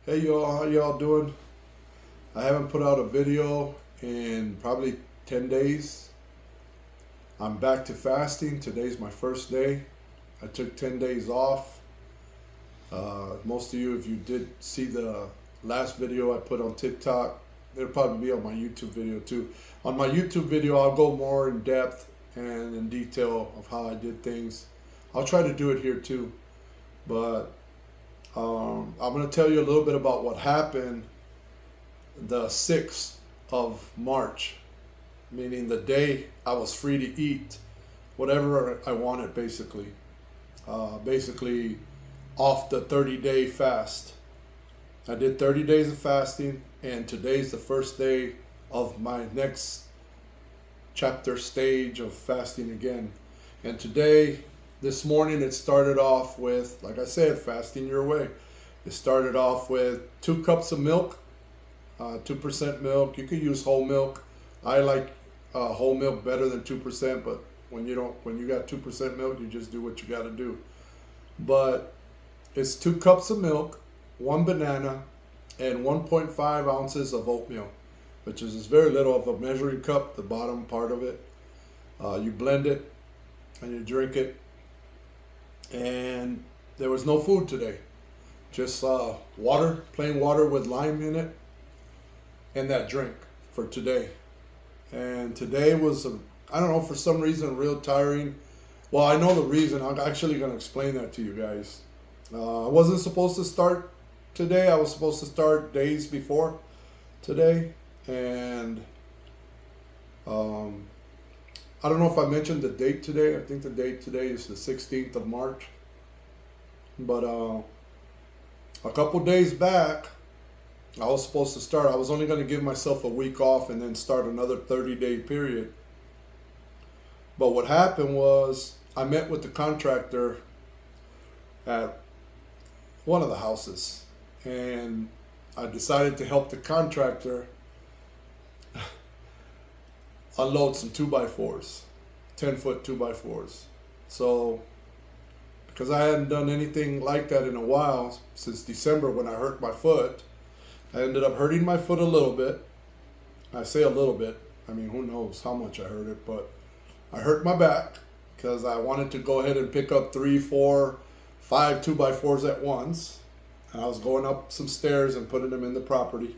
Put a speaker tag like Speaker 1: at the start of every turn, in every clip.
Speaker 1: Hey y'all, how y'all doing? I haven't put out a video in probably 10 days. I'm back to fasting. Today's my first day. I took 10 days off. Most of you, if you did see the last video I put on TikTok, it'll probably be on my YouTube video too. On my YouTube video, I'll go more in depth and in detail of how I did things. I'll try to do it here too. But I'm going to tell you a little bit about what happened the 6th of March, meaning the day I was free to eat whatever I wanted, basically. Basically, off the 30-day fast. I did 30 days of fasting, and today's the first day of my next chapter stage of fasting again. And today, this morning, it started off with, like I said, fasting your way. It started off with 2 cups of milk, 2% milk. You could use whole milk. I like whole milk better than 2%, but when you got 2% milk, you just do what you got to do. But it's 2 cups of milk, 1 banana, and 1.5 ounces of oatmeal, which is very little of a measuring cup, the bottom part of it. You blend it and you drink it. And there was no food today, just water, plain water with lime in it, and that drink for today. And today was, I don't know, for some reason, real tiring. Well, I know the reason. I'm actually going to explain that to you guys. I wasn't supposed to start today. I was supposed to start days before today. And I don't know if I mentioned the date today. I think the date today is the 16th of March. But a couple days back, I was supposed to start. I was only going to give myself a week off and then start another 30-day period. But what happened was I met with the contractor at one of the houses, and I decided to help the contractor unload some 2x4s, 10-foot 2x4s. So, because I hadn't done anything like that in a while, since December when I hurt my foot, I ended up hurting my foot a little bit. I say a little bit. I mean, who knows how much I hurt it, but I hurt my back because I wanted to go ahead and pick up 3, 4, 5 2x4s at once. And I was going up some stairs and putting them in the property.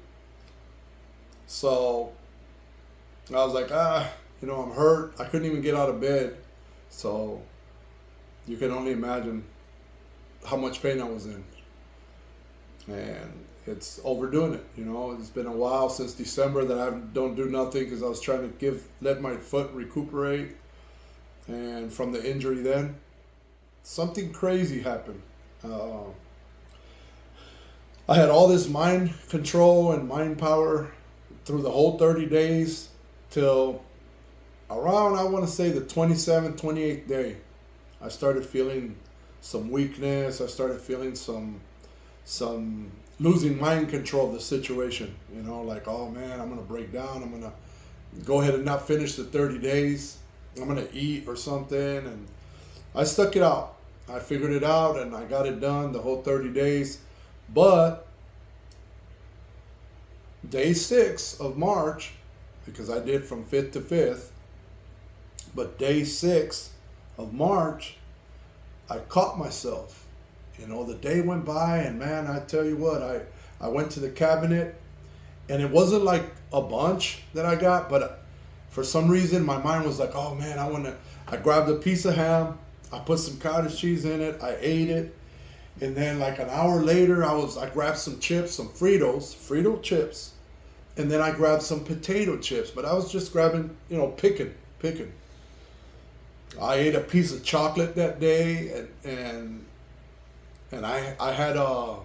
Speaker 1: So I was like, I'm hurt. I couldn't even get out of bed. So you can only imagine how much pain I was in. And it's overdoing it. It's been a while since December that I don't do nothing because I was trying to let my foot recuperate. And from the injury then, something crazy happened. I had all this mind control and mind power through the whole 30 days till around, I want to say, the 27th, 28th day. I started feeling some weakness. I started feeling some losing mind control of the situation. Like, oh man, I'm going to break down. I'm going to go ahead and not finish the 30 days. I'm going to eat or something. And I stuck it out. I figured it out and I got it done the whole 30 days. But day 6 of March, because I did from 5th to 5th, but day 6 of March, I caught myself. The day went by, and man, I tell you what, I went to the cabinet, and it wasn't like a bunch that I got, but for some reason, my mind was like, oh man, I grabbed a piece of ham, I put some cottage cheese in it, I ate it, and then like an hour later, I grabbed some chips, some Frito chips, and then I grabbed some potato chips, but I was just grabbing, picking. I ate a piece of chocolate that day, and I had I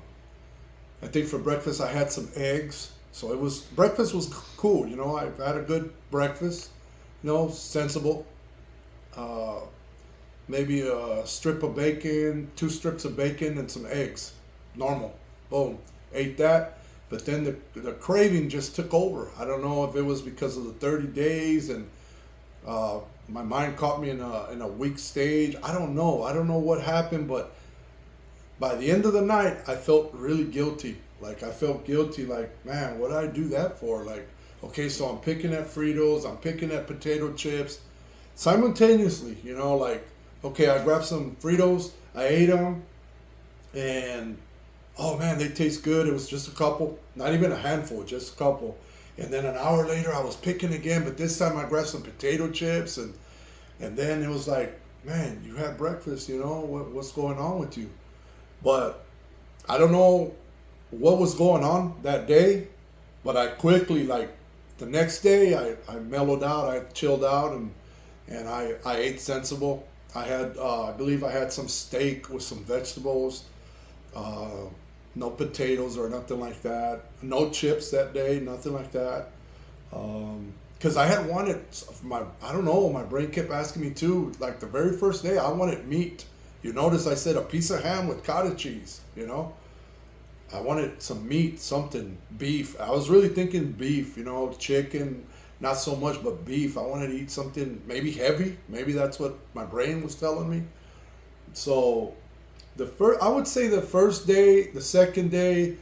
Speaker 1: think for breakfast I had some eggs. So breakfast was cool, I had a good breakfast, sensible. Maybe a strip of bacon, 2 strips of bacon, and some eggs. Normal. Boom. Ate that. But then the craving just took over. I don't know if it was because of the 30 days and my mind caught me in a weak stage. I don't know what happened, but by the end of the night, I felt really guilty. Like I felt guilty. Like, man, what did I do that for? Like, okay, so I'm picking at Fritos, I'm picking at potato chips, simultaneously. Like, okay, I grabbed some Fritos, I ate them, and oh man, they taste good. It was just a couple, not even a handful, just a couple. And then an hour later, I was picking again, but this time I grabbed some potato chips, and then it was like, man, you had breakfast. What's going on with you? But I don't know what was going on that day, but I quickly, like the next day, I mellowed out, I chilled out, and I ate sensible. I believe I had some steak with some vegetables, uh, no potatoes or nothing like that, no chips that day, nothing like that. Because I had wanted I don't know, my brain kept asking me too. Like the very first day, I wanted meat. You notice I said a piece of ham with cottage cheese. I wanted some meat, something, beef. I was really thinking beef, chicken, not so much, but beef. I wanted to eat something maybe heavy. Maybe that's what my brain was telling me. So I would say the first day, the second day,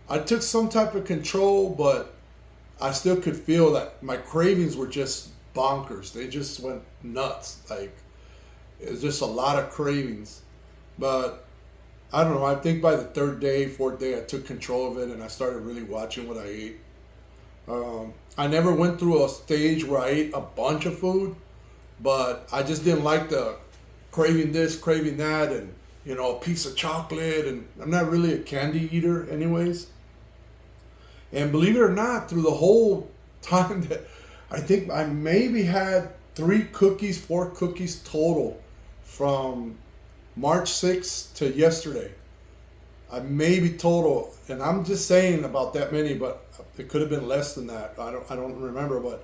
Speaker 1: I took some type of control, but I still could feel that my cravings were just bonkers. They just went nuts. Like it was just a lot of cravings. But I don't know. I think by the third day, fourth day, I took control of it and I started really watching what I ate. I never went through a stage where I ate a bunch of food, but I just didn't like the craving this, craving that, and a piece of chocolate. And I'm not really a candy eater, anyways. And believe it or not, through the whole time that I think I maybe had 4 cookies total from March 6th to yesterday. I maybe total, and I'm just saying about that many, but it could have been less than that. I don't remember,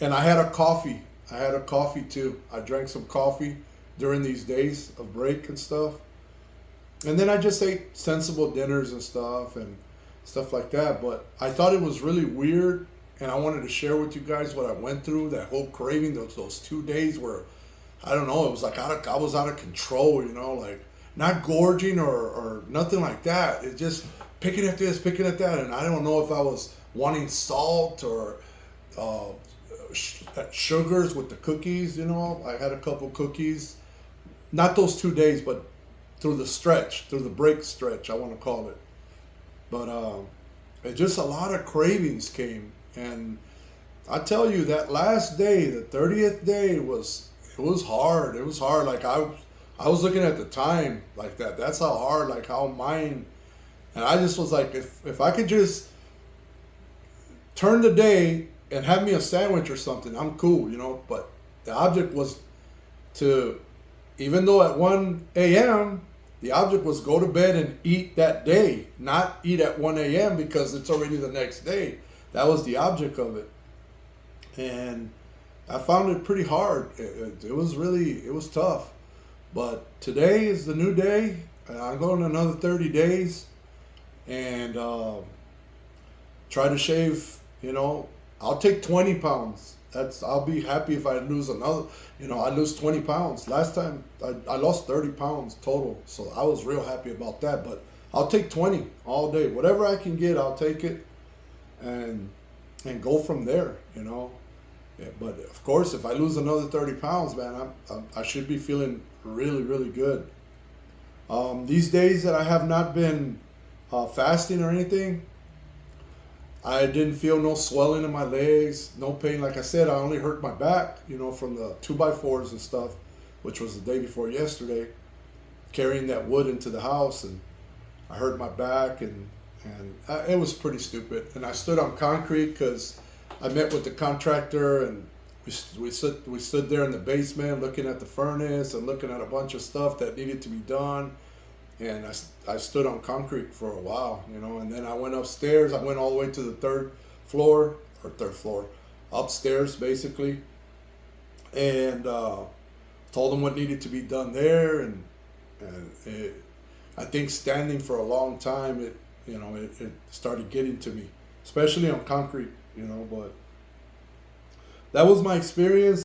Speaker 1: and I had a coffee. I had a coffee too. I drank some coffee during these days of break and stuff. And then I just ate sensible dinners and stuff like that. But I thought it was really weird, and I wanted to share with you guys what I went through. That whole craving, those 2 days where I don't know, it was like I was out of control. Like not gorging or nothing like that. It just picking at this, picking at that, and I don't know if I was wanting salt or sugars with the cookies. I had a couple cookies, not those 2 days, but through the break stretch, I want to call it. But it just a lot of cravings came, and I tell you that last day, the 30th day, it was hard. It was hard. Like I was looking at the time like that. That's how hard. Like how mine. And I just was like, if I could just turn the day and have me a sandwich or something, I'm cool, But the object was to, even though at 1 a.m., the object was go to bed and eat that day, not eat at 1 a.m. because it's already the next day. That was the object of it. And I found it pretty hard. It was tough. But today is the new day. I'm going another 30 days and try to shave, I'll take 20 pounds. I'll be happy if I lose another, I lose 20 pounds. Last time I lost 30 pounds total. So I was real happy about that. But I'll take 20 all day. Whatever I can get, I'll take it and go from there, Yeah, but of course, if I lose another 30 pounds, man, I should be feeling really, really good. These days that I have not been fasting or anything, I didn't feel no swelling in my legs, no pain. Like I said, I only hurt my back, from the 2x4s and stuff, which was the day before yesterday, carrying that wood into the house, and I hurt my back, and it was pretty stupid. And I stood on concrete because I met with the contractor, and we stood there in the basement looking at the furnace and looking at a bunch of stuff that needed to be done. And I stood on concrete for a while, and then I went upstairs. I went all the way to the third floor, upstairs basically, and told them what needed to be done there. And I think standing for a long time, it started getting to me, especially on concrete, but that was my experience.